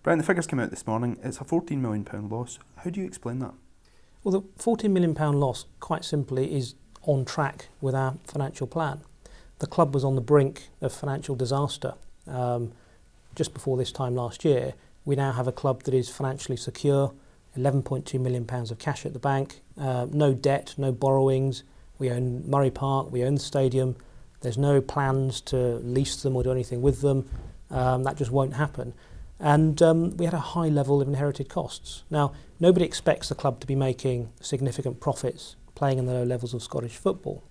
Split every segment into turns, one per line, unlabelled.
Brian, the figures came out this morning. It's a £14 million loss. How do you explain that?
Well, the £14 million loss, quite simply, is on track with our financial plan. The club was on the brink of financial disaster just before this time last year. We now have a club that is financially secure, £11.2 million of cash at the bank, no debt, no borrowings. We own Murray Park, we own the stadium. There's no plans to lease them or do anything with them. That just won't happen. And we had a high level of inherited costs. Now, nobody expects the club to be making significant profits playing in the low levels of Scottish football.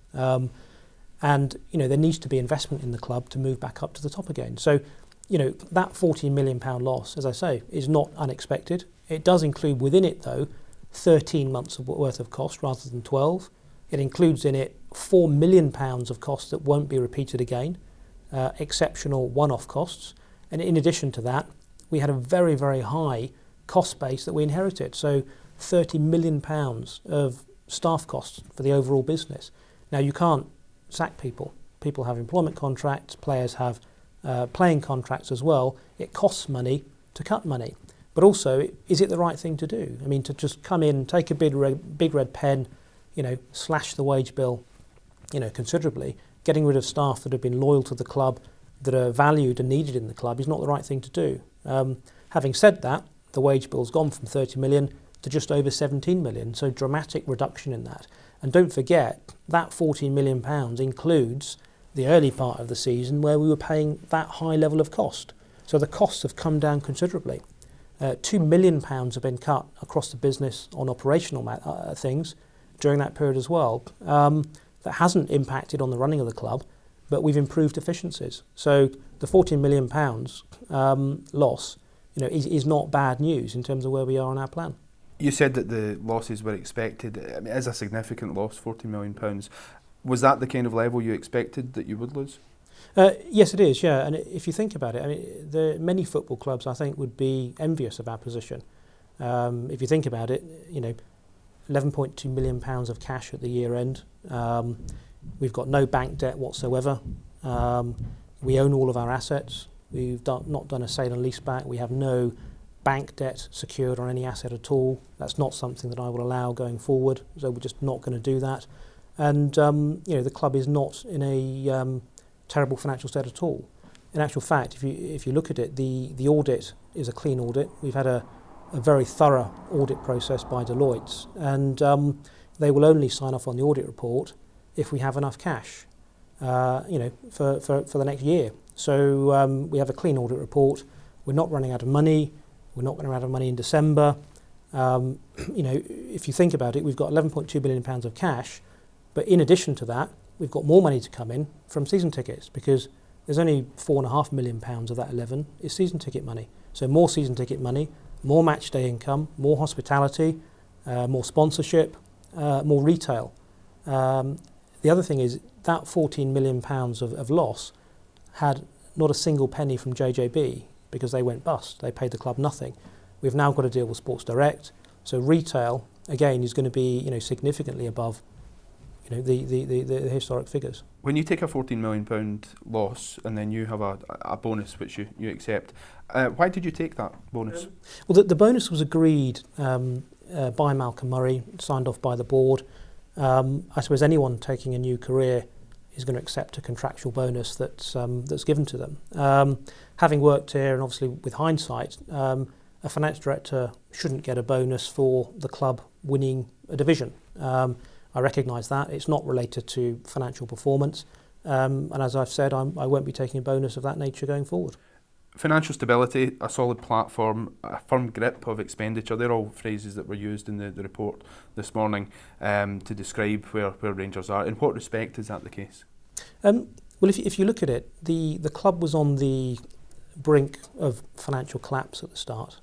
And, there needs to be investment in the club to move back up to the top again. So, that £14 million loss, as I say, is not unexpected. It does include within it, though, 13 months worth of cost rather than 12. It includes in it £4 million of costs that won't be repeated again, exceptional one-off costs. And in addition to that, we had a very, very high cost base that we inherited. So £30 million of staff costs for the overall business. Now, you can't sack people. People have employment contracts, players have playing contracts as well. It costs money to cut money. But also, is it the right thing to do? I mean, to just come in, take a big red pen, slash the wage bill, considerably, getting rid of staff that have been loyal to the club, that are valued and needed in the club, is not the right thing to do. Having said that, the wage bill's gone from 30 million to just over 17 million, so dramatic reduction in that. And don't forget, that £14 million includes the early part of the season where we were paying that high level of cost. So the costs have come down considerably. £2 million have been cut across the business on operational things during that period as well. That hasn't impacted on the running of the club, but we've improved efficiencies. So the £14 million loss, is not bad news in terms of where we are on our plan.
You said that the losses were expected. I mean, it is a significant loss, £14 million. Was that the kind of level you expected that you would lose?
Yes, it is, yeah. And if you think about it, I mean, many football clubs, I think, would be envious of our position. If you think about it, £11.2 million of cash at the year end. We've got no bank debt whatsoever. We own all of our assets. We've not done a sale and lease back. We have no bank debt secured on any asset at all. That's not something that I will allow going forward. So we're just not going to do that. And the club is not in a terrible financial state at all. In actual fact, if you look at it, the audit is a clean audit. We've had a very thorough audit process by Deloitte, and they will only sign off on the audit report if we have enough cash, for the next year. So we have a clean audit report. We're not running out of money. We're not going to run out of money in December. If you think about it, we've got £11.2 million of cash, but in addition to that, we've got more money to come in from season tickets, because there's only £4.5 million of that 11 is season ticket money. So more season ticket money, more match day income, more hospitality, more sponsorship, more retail. The other thing is that £14 million of loss had not a single penny from JJB, because they went bust. They paid the club nothing. We've now got to deal with Sports Direct. So retail, again, is going to be significantly above the historic figures.
When you take a £14 million loss and then you have a bonus which you accept, why did you take that bonus?
Well, the bonus was agreed by Malcolm Murray, signed off by the board. I suppose anyone taking a new career is going to accept a contractual bonus that's given to them. Having worked here, and obviously with hindsight, a finance director shouldn't get a bonus for the club winning a division. I recognise that. It's not related to financial performance. And as I've said, I won't be taking a bonus of that nature going forward.
Financial stability, a solid platform, a firm grip of expenditure, they're all phrases that were used in the report this morning to describe where Rangers are. In what respect is that the case?
Well, if you look at it, the club was on the brink of financial collapse at the start.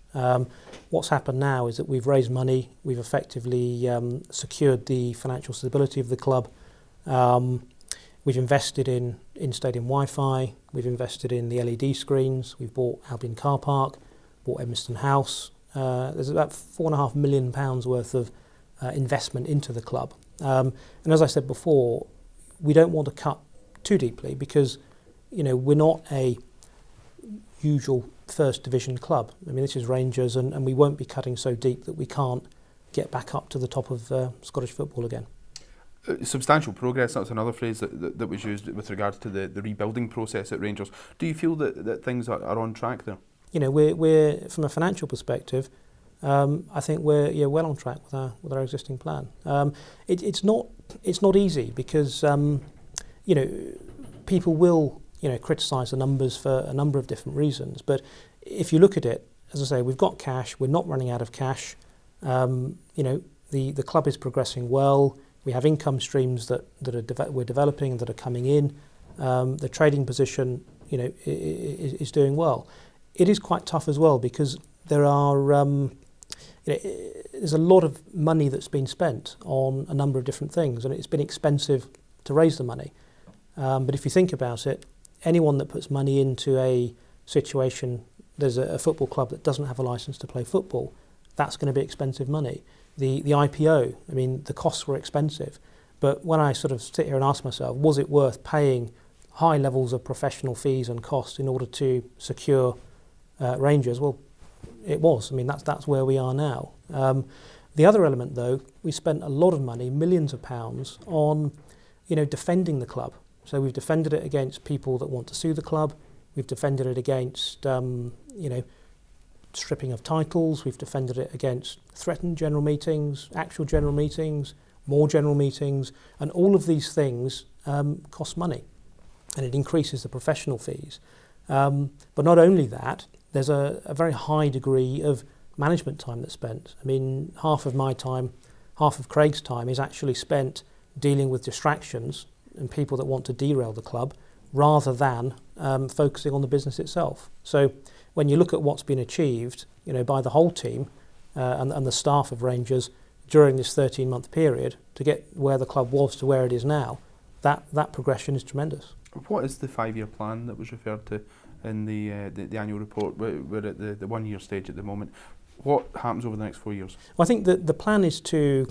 What's happened now is that we've raised money, we've effectively secured the financial stability of the club. We've invested in stadium Wi-Fi, we've invested in the LED screens, we've bought Albion Car Park, bought Edmiston House. There's about £4.5 million worth of investment into the club. And as I said before, we don't want to cut too deeply, because we're not a usual first division club. I mean, this is Rangers, and we won't be cutting so deep that we can't get back up to the top of Scottish football again.
Substantial progress, that's another phrase that was used with regards to the rebuilding process at Rangers. Do you feel that things are on track there?
You know, we're from a financial perspective, I think we're well on track with our existing plan. It's not easy because you know, people will criticise the numbers for a number of different reasons. But if you look at it, as I say, we've got cash. We're not running out of cash. You know, the club is progressing well. We have income streams that we're developing and that are coming in. The trading position, you know, is doing well. It is quite tough as well because there are, there's a lot of money that's been spent on a number of different things, and it's been expensive to raise the money. But if you think about it, anyone that puts money into a situation, there's a football club that doesn't have a licence to play football, that's going to be expensive money. The IPO, I mean, the costs were expensive. But when I sort of sit here and ask myself, was it worth paying high levels of professional fees and costs in order to secure Rangers? Well, it was. I mean, that's where we are now. The other element, though, we spent a lot of money, millions of pounds, on defending the club. So we've defended it against people that want to sue the club. We've defended it against, stripping of titles. We've defended it against threatened general meetings, actual general meetings, more general meetings, and all of these things cost money, and it increases the professional fees. But not only that, there's a very high degree of management time that's spent. I mean, half of my time, half of Craig's time is actually spent dealing with distractions and people that want to derail the club rather than focusing on the business itself. So when you look at what's been achieved, by the whole team and the staff of Rangers during this 13-month period to get where the club was to where it is now, that progression is tremendous.
What is the 5-year plan that was referred to in the annual report? We're at the 1-year stage at the moment. What happens over the next 4 years?
Well, I think that the plan is to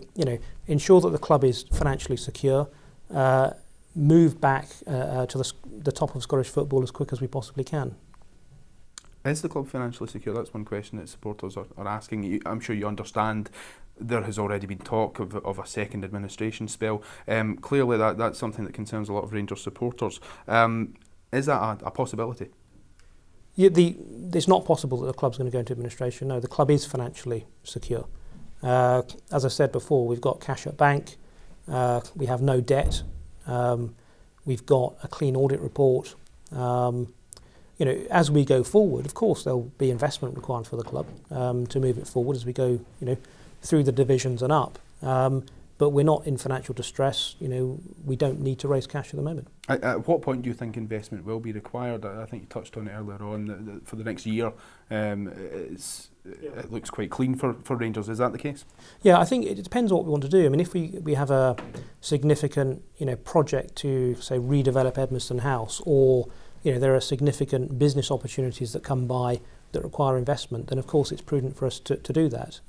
ensure that the club is financially secure, move back to the top of Scottish football as quick as we possibly can.
Is the club financially secure? That's one question that supporters are asking. I'm sure you understand there has already been talk of a second administration spell. Clearly that's something that concerns a lot of Rangers supporters. Is that a possibility?
Yeah, it's not possible that the club's going to go into administration. No, the club is financially secure. As I said before, we've got cash at bank. We have no debt. We've got a clean audit report. As we go forward, of course, there'll be investment required for the club to move it forward as we go, through the divisions and up. But we're not in financial distress. We don't need to raise cash at the moment.
At what point do you think investment will be required? I think you touched on it earlier on. For the next year, it looks quite clean for Rangers. Is that the case?
Yeah, I think it depends on what we want to do. I mean, if we have a significant project to say redevelop Edmiston House, or there are significant business opportunities that come by that require investment, then of course it's prudent for us to do that.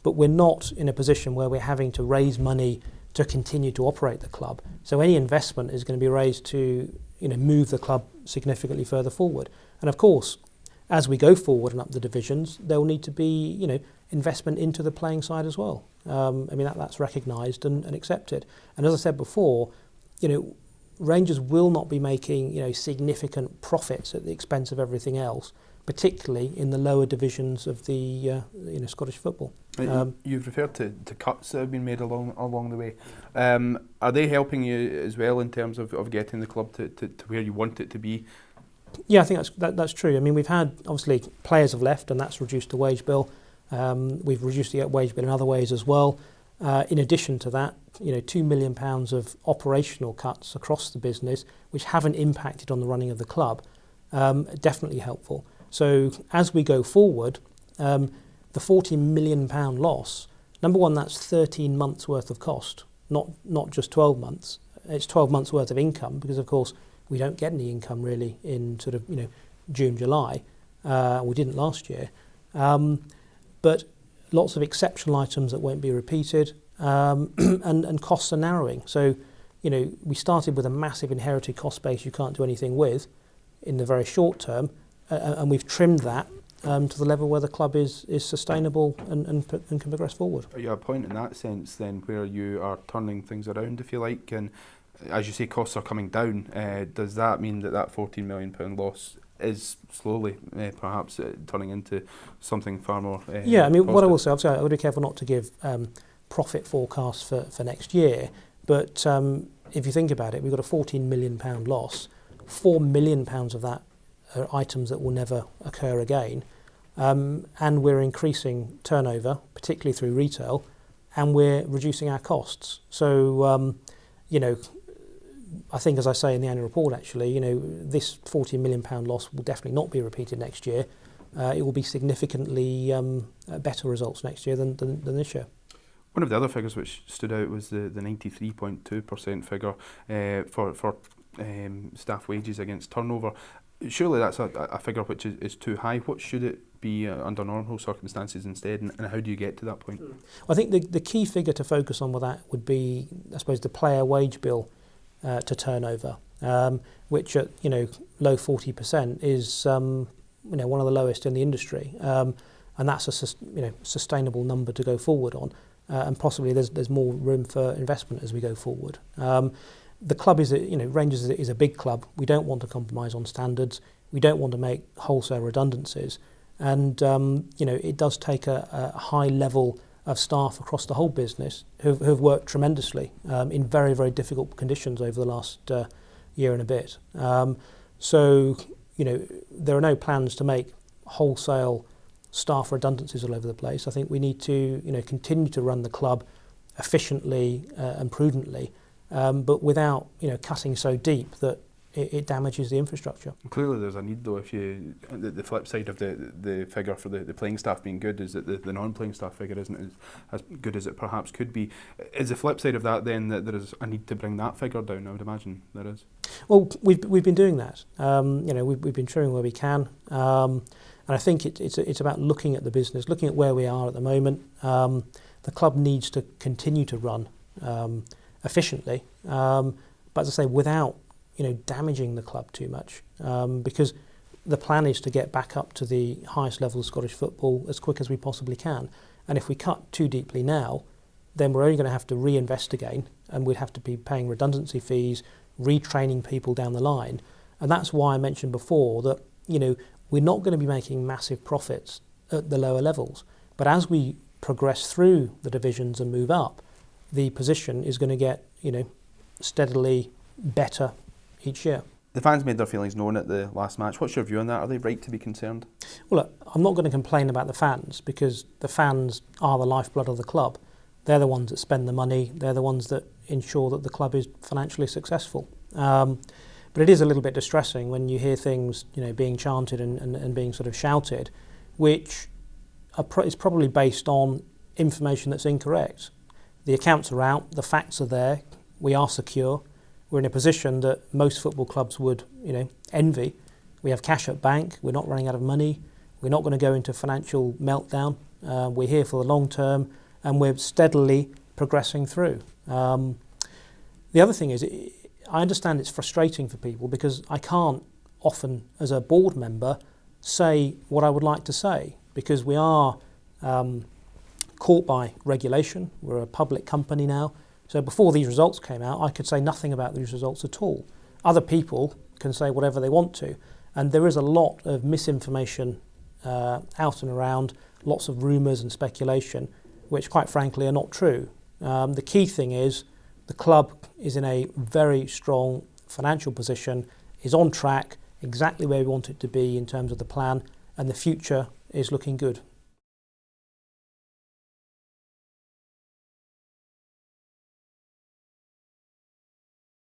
But we're not in a position where we're having to raise money to continue to operate the club. So any investment is going to be raised to move the club significantly further forward. And of course, as we go forward and up the divisions, there will need to be investment into the playing side as well. I mean that's recognised and accepted. And as I said before, Rangers will not be making significant profits at the expense of everything else, particularly in the lower divisions of the Scottish football.
You've referred to cuts that have been made along the way. Are they helping you as well in terms of getting the club to where you want it to be?
Yeah, I think that's true. I mean, we've had, obviously, players have left and that's reduced the wage bill. We've reduced the wage bill in other ways as well. In addition to that, £2 million of operational cuts across the business, which haven't impacted on the running of the club, definitely helpful. So as we go forward, the £40 million loss, number one, that's 13 months worth of cost, not just 12 months. It's 12 months worth of income because, of course, we don't get any income really in sort of June, July. We didn't last year, but lots of exceptional items that won't be repeated, and costs are narrowing. So, we started with a massive inherited cost base you can't do anything with in the very short term, and we've trimmed that to the level where the club is sustainable and can progress forward.
Are you at a point in that sense then where you are turning things around, if you like, and as you say, costs are coming down? Does that mean that £14 million loss is slowly perhaps turning into something far more
Yeah, I mean,
positive?
what I will say, obviously I would be careful not to give profit forecasts for next year, but if you think about it, we've got a £14 million loss. £4 million of that are items that will never occur again, and we're increasing turnover, particularly through retail, and we're reducing our costs. So, I think, as I say in the annual report, actually, this £40 million loss will definitely not be repeated next year. It will be significantly better results next year than this year.
One of the other figures which stood out was the 93.2% figure for staff wages against turnover. Surely that's a figure which is too high. What should it be under normal circumstances instead, and how do you get to that point?
I think the key figure to focus on with that would be, I suppose, the player wage bill to turnover, which at low 40% is one of the lowest in the industry, and that's a sustainable number to go forward on, and possibly there's more room for investment as we go forward. The club Rangers is a big club. We don't want to compromise on standards. We don't want to make wholesale redundancies, and it does take a high level of staff across the whole business who've worked tremendously in very, very difficult conditions over the last year and a bit. So there are no plans to make wholesale staff redundancies all over the place. I think we need to continue to run the club efficiently and prudently, but without cutting so deep that it damages the infrastructure.
Clearly there's a need though. If you the flip side of the figure for the playing staff being good is that the non-playing staff figure isn't as good as it perhaps could be. Is the flip side of that then that there is a need to bring that figure down? I would imagine there is.
Well, we've been doing that. We've been trimming where we can, and I think it's about looking at the business, looking at where we are at the moment. The club needs to continue to run efficiently, but as I say, without damaging the club too much, because the plan is to get back up to the highest level of Scottish football as quick as we possibly can. And if we cut too deeply now, then we're only going to have to reinvest again, and we'd have to be paying redundancy fees, retraining people down the line. And that's why I mentioned before that we're not going to be making massive profits at the lower levels, but as we progress through the divisions and move up, the position is going to get steadily better each year.
The fans made their feelings known at the last match. What's your view on that? Are they right to be concerned?
Well, look, I'm not going to complain about the fans, because the fans are the lifeblood of the club. They're the ones that spend the money. They're the ones that ensure that the club is financially successful. But it is a little bit distressing when you hear things being chanted and being sort of shouted, which is probably based on information that's incorrect. The accounts are out, the facts are there, we are secure. We're in a position that most football clubs would, envy. We have cash at bank. We're not running out of money. We're not going to go into financial meltdown. We're here for the long term, and we're steadily progressing through. The other thing is, I understand it's frustrating for people because I can't often, as a board member, say what I would like to say, because we are caught by regulation. We're a public company now. So before these results came out, I could say nothing about these results at all. Other people can say whatever they want to. And there is a lot of misinformation out and around, lots of rumours and speculation, which quite frankly are not true. The key thing is the club is in a very strong financial position, is on track, exactly where we want it to be in terms of the plan, and the future is looking good.